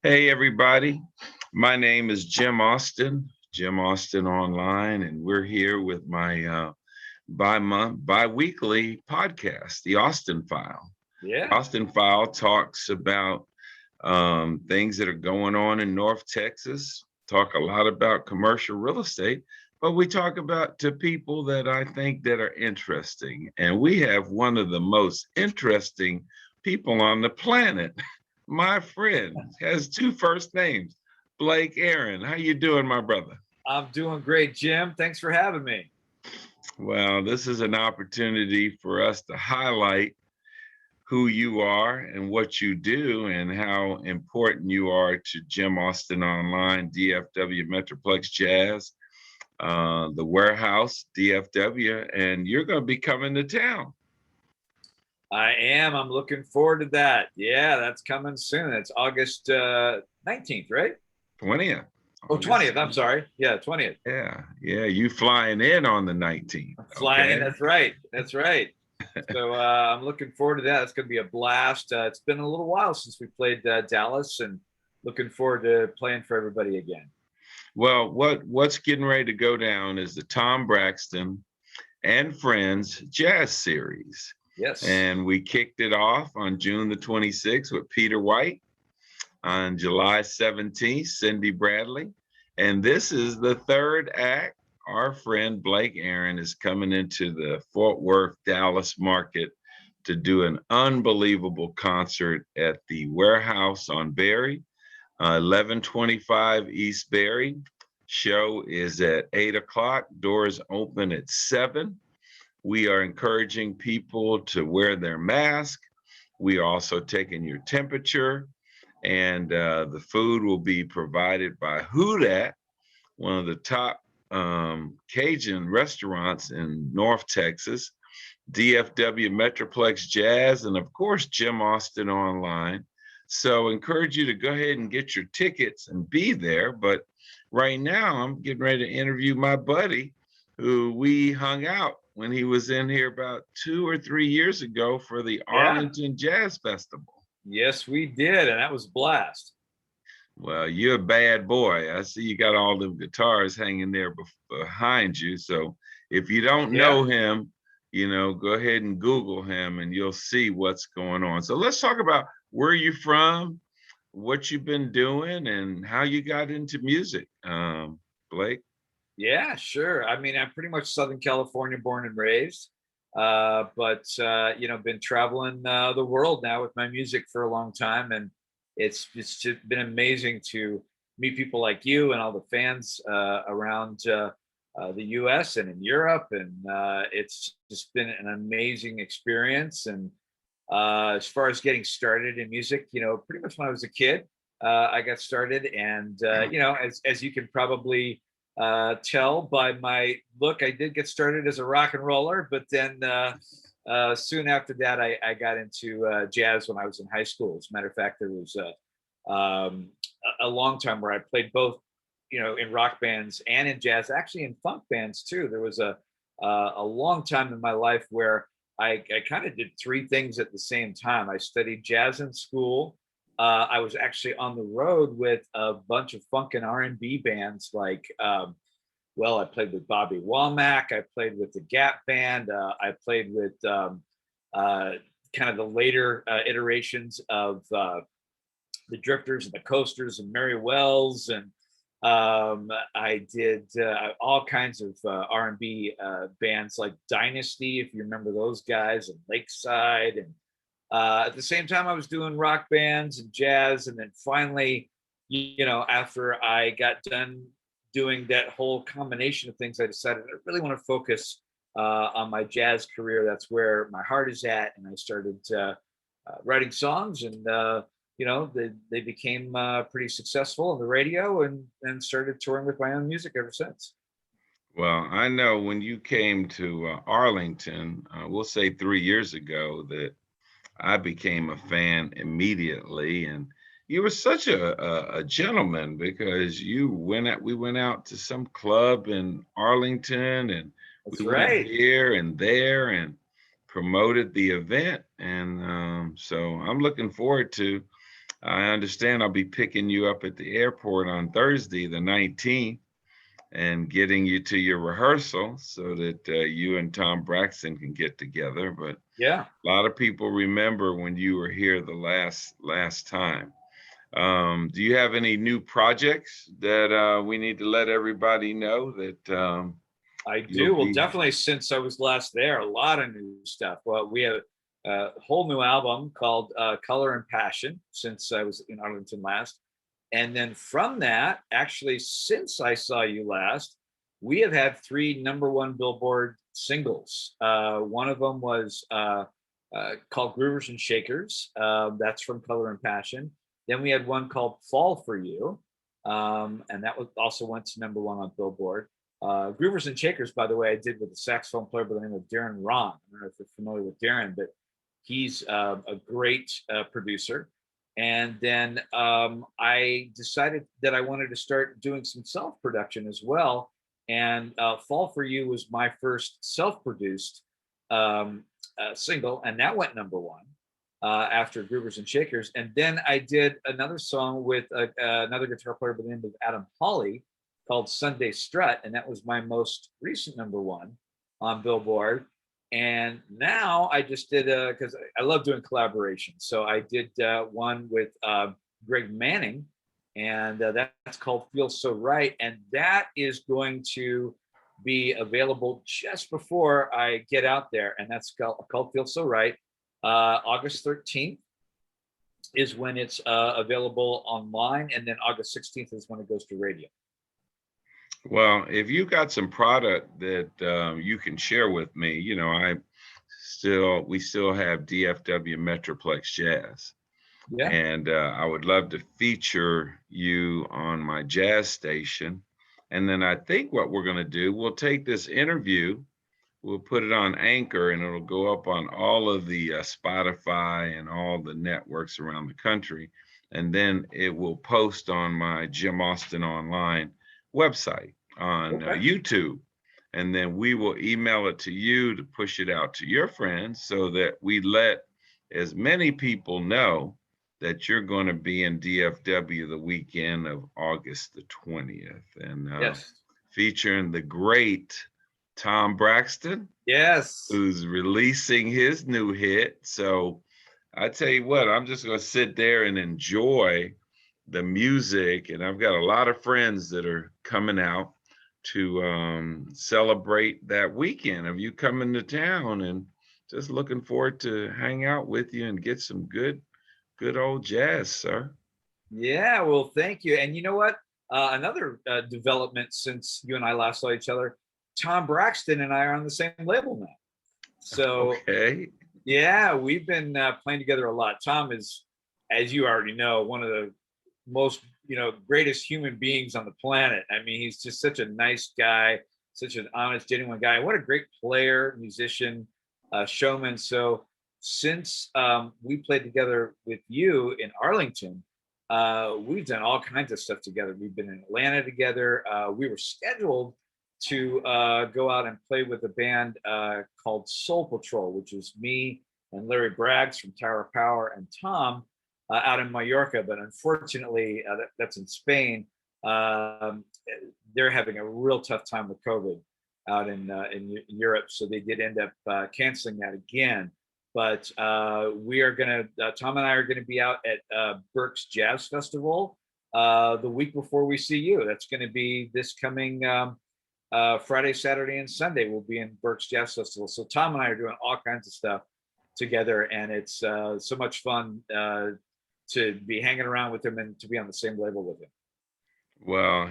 Hey, everybody. My name is Jim Austin, Jim Austin Online, and we're here with my bi-weekly podcast, The Austin File. The Yeah. Austin File talks about things that are going on in North Texas, talk a lot about commercial real estate, but we talk about to people that I think that are interesting. And we have one of the most interesting people on the planet. My friend has two first names, Blake Aaron. How you doing, my brother? I'm doing great, Jim. Thanks for having me. Well, this is an opportunity for us to highlight who you are and what you do and how important you are to Jim Austin Online, DFW Metroplex Jazz, the Warehouse, DFW, and you're going to be coming to town. I am. I'm looking forward to that. Yeah, that's coming soon. It's August 19th, right? 20th. Oh, August. 20th. I'm sorry. Yeah, 20th. Yeah, you flying in on the 19th. I'm flying in. Okay. That's right. That's right. So I'm looking forward to that. It's going to be a blast. It's been a little while since we played Dallas, and looking forward to playing for everybody again. Well, what's getting ready to go down is the Tom Braxton and Friends Jazz Series. Yes. And we kicked it off on June the 26th with Peter White. On July 17th, Cindy Bradley. And this is the third act. Our friend Blake Aaron is coming into the Fort Worth, Dallas market to do an unbelievable concert at the Warehouse on Berry, 1125 East Berry. Show is at 8 o'clock. Doors open at 7. We are encouraging people to wear their mask. We are also taking your temperature, and the food will be provided by Houdat, one of the top Cajun restaurants in North Texas, DFW Metroplex Jazz, and of course, Jim Austin Online. So encourage you to go ahead and get your tickets and be there. But right now, I'm getting ready to interview my buddy who we hung out when he was in here about 2 or 3 years ago for the Yeah. Arlington Jazz Festival. Yes, we did, and that was a blast. Well, you're a bad boy. I see you got all the guitars hanging there behind you. So if you don't Yeah. know him, go ahead and Google him and you'll see what's going on. So let's talk about where you're from, what you've been doing, and how you got into music, Blake. Yeah, sure. I mean, I'm pretty much Southern California born and raised, but been traveling the world now with my music for a long time, and it's just been amazing to meet people like you and all the fans around the U.S. and in Europe, and it's just been an amazing experience. And as far as getting started in music, pretty much when I was a kid, I got started, and as you can probably tell by my look, I did get started as a rock and roller, but then soon after that, I got into jazz when I was in high school. As a matter of fact, there was a long time where I played both, in rock bands and in jazz, actually in funk bands too. There was a long time in my life where I kind of did three things at the same time. I studied jazz in school. I was actually on the road with a bunch of funk and R&B bands. I played with Bobby Womack. I played with the Gap Band. I played with kind of the later iterations of the Drifters and the Coasters and Mary Wells, and I did all kinds of R&B bands like Dynasty, if you remember those guys, and Lakeside. And at the same time, I was doing rock bands and jazz. And then finally, after I got done doing that whole combination of things, I decided I really want to focus on my jazz career. That's where my heart is at. And I started writing songs, and they became pretty successful on the radio, and started touring with my own music ever since. Well, I know when you came to Arlington, we'll say 3 years ago, that I became a fan immediately, and you were such a gentleman because we went out to some club in Arlington, and we That's went right. here and there and promoted the event, and so I'm looking forward to I understand I'll be picking you up at the airport on Thursday, the 19th, and getting you to your rehearsal so that you and Tom Braxton can get together. But Yeah. a lot of people remember when you were here the last time. Do you have any new projects that we need to let everybody know that I you'll do. Well, be? definitely since I was last there, a lot of new stuff. Well, we have a whole new album called Color and Passion since I was in Arlington last. And then from that, actually, since I saw you last, we have had three #1 Billboard singles. One of them was called Groovers and Shakers. That's from Color and Passion. Then we had one called Fall for You. And that was also went to #1 on Billboard. Groovers and Shakers, by the way, I did with a saxophone player by the name of Darren Ron. I don't know if you're familiar with Darren, but he's a great producer. And then I decided that I wanted to start doing some self production as well. And Fall for You was my first self produced single, and that went #1 after Groovers and Shakers. And then I did another song with another guitar player by the name of Adam Hawley called Sunday Strut, and that was my most recent #1 on Billboard. And now I just did because I love doing collaborations, so I did one with Greg Manning, and that's called Feel So Right, and that is going to be available just before I get out there, and that's called Feel So Right. August 13th is when it's available online, and then August 16th is when it goes to radio. Well, if you got some product that you can share with me, we still have DFW Metroplex Jazz, Yeah. and I would love to feature you on my jazz station. And then I think what we're going to do, we'll take this interview, we'll put it on Anchor, and it'll go up on all of the Spotify and all the networks around the country. And then it will post on my Jim Austin Online website on Okay. YouTube. And then we will email it to you to push it out to your friends so that we let as many people know that you're going to be in DFW the weekend of August the 20th. And Yes. featuring the great Tom Braxton, Yes. who's releasing his new hit. So I tell you what, I'm just going to sit there and enjoy the music. And I've got a lot of friends that are coming out to celebrate that weekend of you coming to town, and just looking forward to hang out with you and get some good old jazz, sir. Yeah, well, thank you. And you know what? Another development since you and I last saw each other, Tom Braxton and I are on the same label now. So, Okay. yeah, we've been playing together a lot. Tom is, as you already know, one of the most, greatest human beings on the planet. I mean, he's just such a nice guy, such an honest, genuine guy. What a great player, musician, showman. So, since we played together with you in Arlington, we've done all kinds of stuff together. We've been in Atlanta together. We were scheduled to go out and play with a band called Soul Patrol, which is me and Larry Braggs from Tower of Power and Tom out in Mallorca. But unfortunately, that's in Spain. They're having a real tough time with COVID out in Europe, so they did end up canceling that again. But we are going to, Tom and I are going to be out at Berks Jazz Festival the week before we see you. That's going to be this coming Friday, Saturday, and Sunday. We'll be in Berks Jazz Festival. So Tom and I are doing all kinds of stuff together, and it's so much fun to be hanging around with him and to be on the same label with him. Well,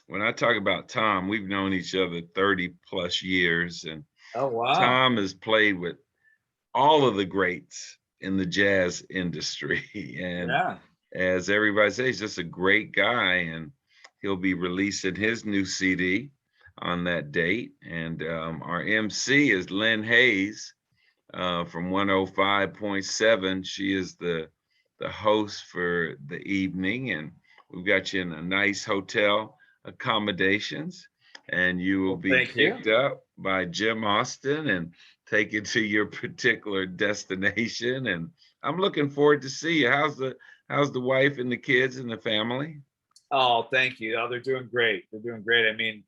when I talk about Tom, we've known each other 30 plus years, and Oh, wow. Tom has played with all of the greats in the jazz industry. And Yeah. as everybody says, he's just a great guy, and he'll be releasing his new CD on that date. And our MC is Lynn Hayes from 105.7. She is the host for the evening, and we've got you in a nice hotel accommodations, and you will Well, be thank you. picked up by Jim Austin and taken to your particular destination. And I'm looking forward to see you. How's the wife and the kids and the family? Oh, thank you. Oh, they're doing great. They're doing great. I mean,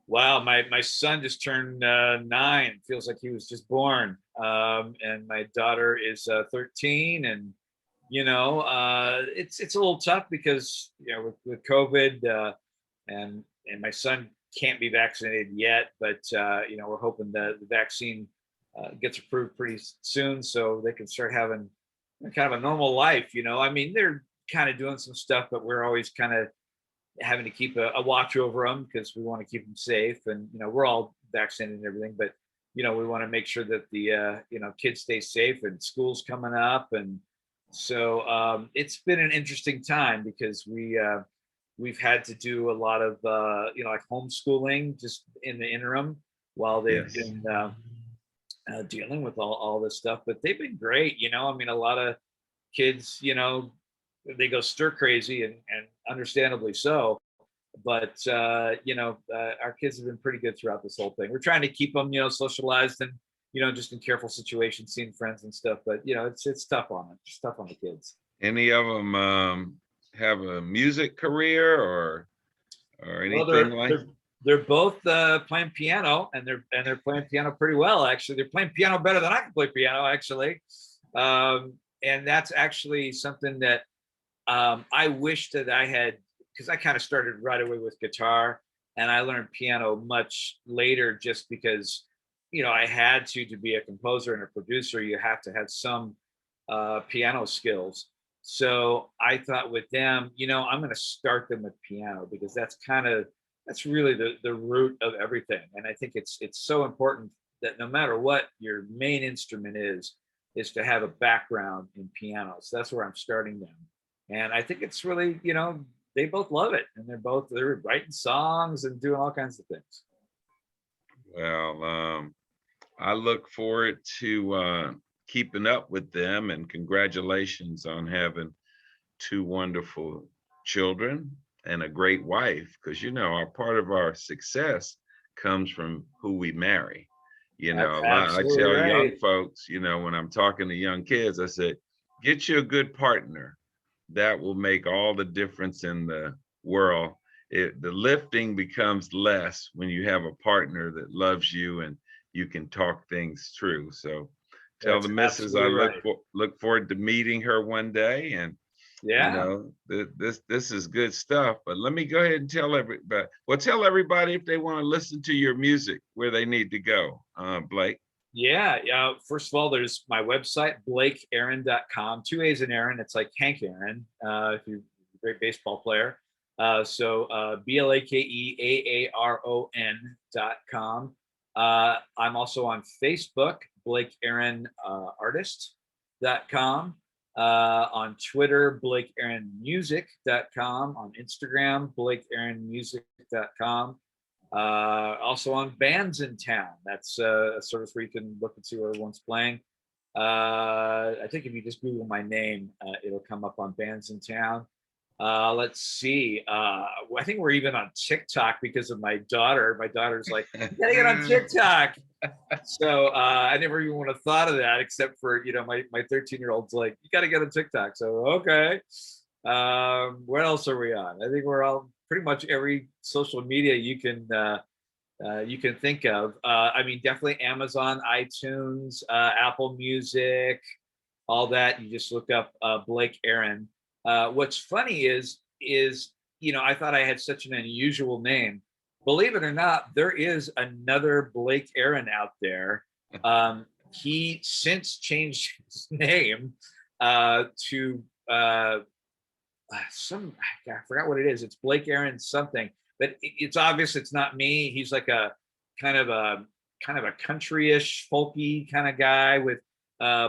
wow, my son just turned 9. Feels like he was just born. And my daughter is 13, and it's a little tough because with COVID, and my son can't be vaccinated yet, but we're hoping that the vaccine gets approved pretty soon, so they can start having kind of a normal life. I mean, they're kind of doing some stuff, but we're always kind of having to keep a watch over them because we want to keep them safe. And we're all vaccinated and everything, but we want to make sure that the kids stay safe, and school's coming up. And so it's been an interesting time because we've had to do a lot of like homeschooling just in the interim while they've Yes. been dealing with all this stuff. But they've been great. I mean, a lot of kids, they go stir crazy, and understandably so. But our kids have been pretty good throughout this whole thing. We're trying to keep them, socialized, and just in careful situations, seeing friends and stuff. But it's tough on them. It's tough on the kids. Any of them have a music career or Well, anything like? they're both playing piano, and they're playing piano pretty well. Actually, they're playing piano better than I can play piano. Actually, and that's actually something that I wish that I had, because I kind of started right away with guitar, and I learned piano much later just because I had to be a composer and a producer. You have to have some piano skills. So I thought with them, I'm going to start them with piano because that's really the root of everything. And I think it's so important that no matter what your main instrument is to have a background in piano. So that's where I'm starting them. And I think it's really, they both love it, and they're writing songs and doing all kinds of things. Well, I look forward to keeping up with them, and congratulations on having 2 wonderful children and a great wife, because our part of our success comes from who we marry. That's A lot, I absolutely tell young right. folks, when I'm talking to young kids, I said, get you a good partner. That will make all the difference in the world. The lifting becomes less when you have a partner that loves you and you can talk things through. So tell the That's missus I absolutely right. look forward to meeting her one day, and Yeah. this is good stuff. But let me go ahead and tell everybody if they want to listen to your music where they need to go. Blake. Yeah. Yeah. First of all, there's my website, blakeaaron.com. 2 A's in Aaron. It's like Hank Aaron, if you're a great baseball player. So BLAKEAARON.com. I'm also on Facebook, Blake Aaron Artist.com. On Twitter, BlakeAaronMusic.com. On Instagram, BlakeAaronMusic.com. Also on Bands in Town. That's a service where you can look and see where everyone's playing. I think if you just Google my name, it'll come up on Bands in Town. Let's see. I think we're even on TikTok because of my daughter. My daughter's like, you gotta get on TikTok. So I never even would have thought of that, except for my 13-year-old's like, you gotta get on TikTok. So okay. What else are we on? I think we're all pretty much every social media you can think of. I mean, definitely Amazon, iTunes, Apple Music, all that. You just look up Blake Aaron. What's funny is I thought I had such an unusual name. Believe it or not, there is another Blake Aaron out there. He since changed his name to I forgot what it is. It's Blake Aaron something, but it's obvious it's not me. He's like a kind of a countryish, folky kind of guy with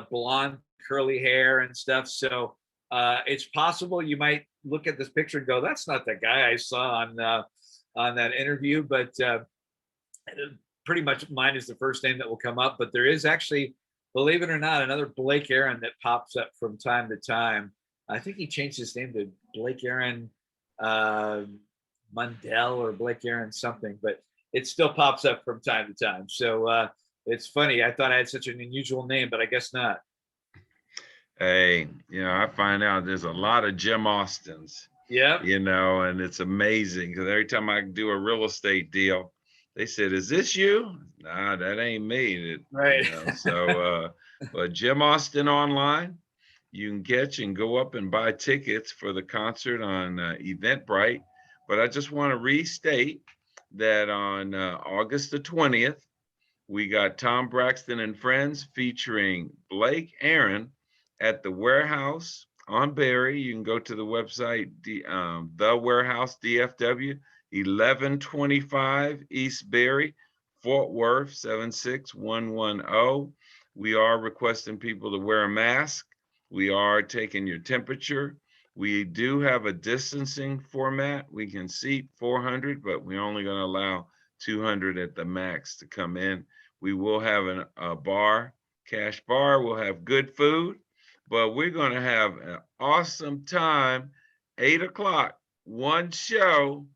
blonde curly hair and stuff. So it's possible you might look at this picture and go, "That's not the guy I saw on that interview." But pretty much mine is the first name that will come up. But there is actually, believe it or not, another Blake Aaron that pops up from time to time. I think he changed his name to Blake Aaron Mundell or Blake Aaron something, but it still pops up from time to time. So it's funny. I thought I had such an unusual name, but I guess not. Hey, I find out there's a lot of Jim Austins, Yeah. and it's amazing because every time I do a real estate deal, they said, "Is this you?" Nah, that ain't me. Right. But Jim Austin online, you can catch and go up and buy tickets for the concert on Eventbrite. But I just want to restate that on August the 20th, we got Tom Braxton and Friends featuring Blake Aaron at the Warehouse on Berry. You can go to the website, the Warehouse DFW, 1125 East Berry, Fort Worth 76110. We are requesting people to wear a mask. We are taking your temperature. We do have a distancing format. We can seat 400, but we're only going to allow 200 at the max to come in. We will have a bar, cash bar. We'll have good food, but we're going to have an awesome time. 8 o'clock, one show.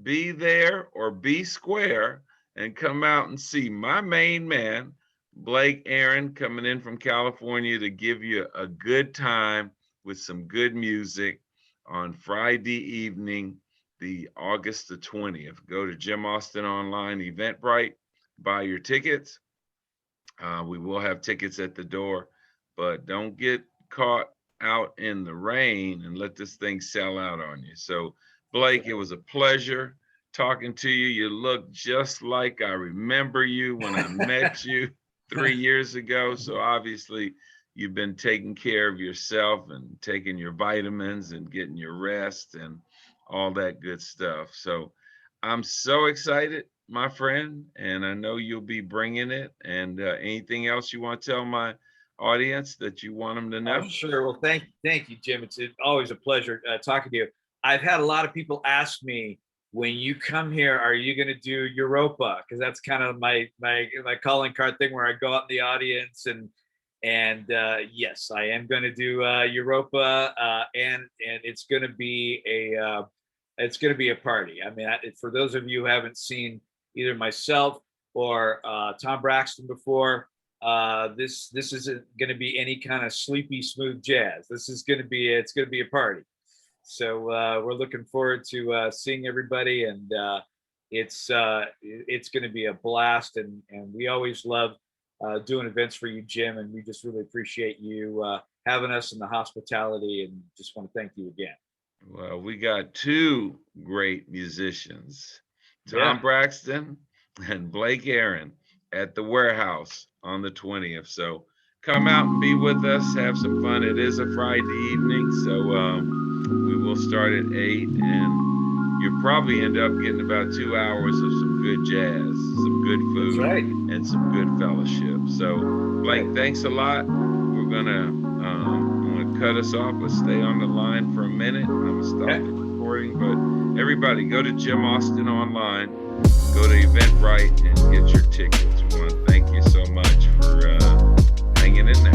Be there or be square and come out and see my main man, Blake Aaron, coming in from California to give you a good time with some good music on Friday evening, the August the 20th. Go to Jim Austin Online Eventbrite, buy your tickets. We will have tickets at the door, but don't get caught out in the rain and let this thing sell out on you. So, Blake, it was a pleasure talking to you. You look just like I remember you when I met you 3 years ago. So obviously you've been taking care of yourself and taking your vitamins and getting your rest and all that good stuff. So I'm so excited, my friend, and I know you'll be bringing it. And anything else you want to tell my audience that you want them to Oh, know? sure. Well, thank you, Jim. It's always a pleasure talking to you. I've had a lot of people ask me, when you come here, are you going to do Europa? Because that's kind of my calling card thing, where I go out in the audience and yes, I am going to do Europa, and it's going to be a party. I mean, for those of you who haven't seen either myself or Tom Braxton before, this isn't going to be any kind of sleepy smooth jazz. It's going to be a party. So we're looking forward to seeing everybody, and it's going to be a blast. And we always love doing events for you, Jim, and we just really appreciate you having us in the hospitality, and just want to thank you again. Well, we got two great musicians, Tom Yeah. Braxton and Blake Aaron, at the Warehouse on the 20th. So come out and be with us, have some fun. It is a Friday evening, so we will start at 8, and you'll probably end up getting about 2 hours of some good jazz, some good That's food, right. and some good fellowship. So, Blake, thanks a lot. I'm gonna cut us off, but stay on the line for a minute. I'm gonna stop the recording. But everybody, go to Jim Austin Online, go to Eventbrite, and get your tickets. We want to thank you so much for hanging in there.